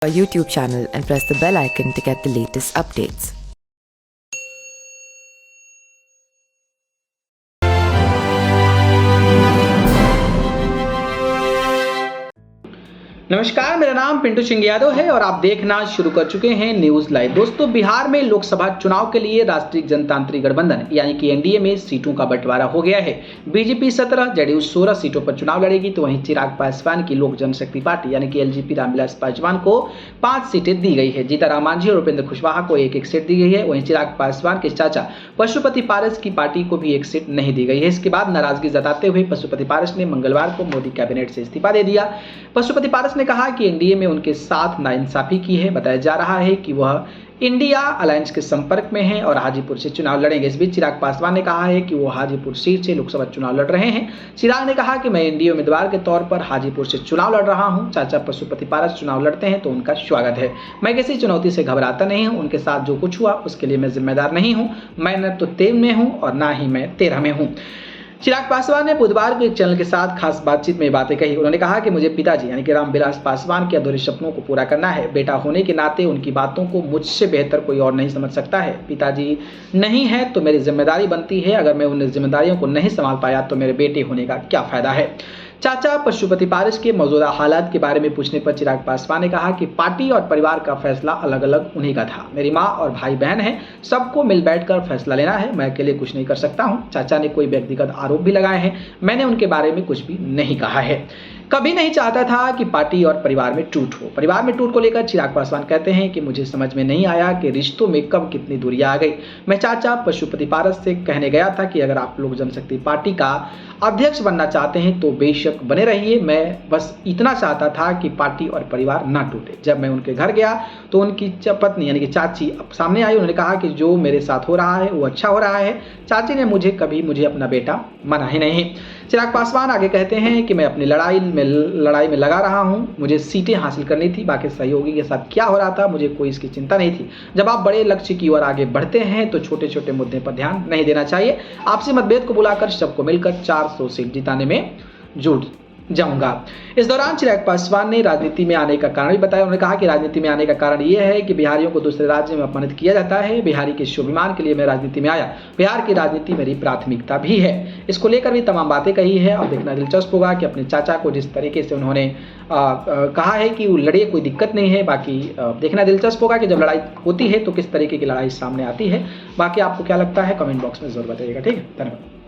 our YouTube channel and press the bell icon to get the latest updates. नमस्कार, मेरा नाम पिंटू सिंह यादव है और आप देखना शुरू कर चुके हैं न्यूज लाइव। दोस्तों, बिहार में लोकसभा चुनाव के लिए राष्ट्रीय जनतांत्रिक गठबंधन यानी कि एनडीए में सीटों का बंटवारा हो गया है। बीजेपी 17, जेडीयू 16 सीटों पर चुनाव लड़ेगी, तो वहीं चिराग पासवान की लोक जनशक्ति पार्टी यानी कि एलजेपी रामविलास पासवान को 5 सीटें दी गई है। जीताराम मांझी और उपेंद्र कुशवाहा को एक सीट दी गई है। वहीं चिराग पासवान के चाचा पशुपति पारस की पार्टी को भी एक सीट नहीं दी गई है। इसके बाद नाराजगी जताते हुए पशुपति पारस ने मंगलवार को मोदी कैबिनेट से इस्तीफा दे दिया। पशुपति पारस ने कहा कि एनडीए में उनके साथ नाइंसाफी की है। बताया जा रहा है कि वह इंडिया अलायंस के संपर्क में हैं और हाजीपुर से चुनाव लड़ेंगे। इस बीच चिराग पासवान ने कहा है कि वो हाजीपुर सीट से लोकसभा चुनाव लड़ रहे हैं। चिराग ने कहा कि मैं एनडीए उम्मीदवार के तौर पर हाजीपुर से चुनाव लड़ रहा हूं। चाचा पशुपति पारस चुनाव लड़ते हैं तो उनका स्वागत है। मैं किसी चुनौती से घबराता नहीं हूं। उनके साथ जो कुछ हुआ उसके लिए मैं जिम्मेदार नहीं हूं। मैं न तो 13 में हूं और ना ही मैं 13 में हूं। चिराग पासवान ने बुधवार को एक चैनल के साथ खास बातचीत में बातें कही। उन्होंने कहा कि मुझे पिताजी यानी कि रामविलास पासवान के अधूरे सपनों को पूरा करना है। बेटा होने के नाते उनकी बातों को मुझसे बेहतर कोई और नहीं समझ सकता है। पिताजी नहीं है तो मेरी जिम्मेदारी बनती है। अगर मैं उन जिम्मेदारियों को नहीं संभाल पाया तो मेरे बेटे होने का क्या फायदा है। चाचा पशुपति पारस के मौजूदा हालात के बारे में पूछने पर चिराग पासवान ने कहा कि पार्टी और परिवार का फैसला अलग अलग उन्हीं का था। मेरी माँ और भाई बहन हैं, सबको मिल बैठकर फैसला लेना है। मैं अकेले कुछ नहीं कर सकता हूँ। चाचा ने कोई व्यक्तिगत आरोप भी लगाए हैं। मैंने उनके बारे में कुछ भी नहीं कहा है। कभी नहीं चाहता था कि पार्टी और परिवार में टूट हो। परिवार में टूट को लेकर चिराग पासवान कहते हैं कि मुझे समझ में नहीं आया कि रिश्तों में कब कितनी दूरियां आ गई। मैं चाचा पशुपति पारस से कहने गया था कि अगर आप लोक जनशक्ति पार्टी का अध्यक्ष बनना चाहते हैं तो बेशक बने रहिए। मैं बस इतना चाहता था कि पार्टी और परिवार ना टूटे। जब मैं उनके घर गया तो उनकी पत्नी यानी कि चाची सामने आई। उन्होंने कहा कि जो मेरे साथ हो रहा है वो अच्छा हो रहा है। चाची ने मुझे अपना बेटा माना ही नहीं। चिराग पासवान आगे कहते हैं कि मैं अपनी लड़ाई में लगा रहा हूं। मुझे सीटें हासिल करनी थी। बाकी सहयोगी के साथ क्या हो रहा था मुझे कोई इसकी चिंता नहीं थी। जब आप बड़े लक्ष्य की ओर आगे बढ़ते हैं तो छोटे छोटे मुद्दे पर ध्यान नहीं देना चाहिए। आपसी मतभेद को बुलाकर सबको मिलकर 400 सीट जिताने में जुट जाऊंगा। इस दौरान चिराग पासवान ने राजनीति में आने का कारण भी बताया। उन्होंने कहा कि राजनीति में आने का कारण यह है कि बिहारियों को दूसरे राज्य में अपमानित किया जाता है। बिहारी के स्वाभिमान के लिए मैं राजनीति में आया। बिहार की राजनीति मेरी प्राथमिकता भी है। इसको लेकर भी तमाम बातें कही है। अब देखना दिलचस्प होगा कि अपने चाचा को जिस तरीके से उन्होंने कहा है कि वो लड़े, कोई दिक्कत नहीं है। बाकी देखना दिलचस्प होगा कि जब लड़ाई होती है तो किस तरीके की लड़ाई सामने आती है। बाकी आपको क्या लगता है कमेंट बॉक्स में जरूर बताइएगा। ठीक है, धन्यवाद।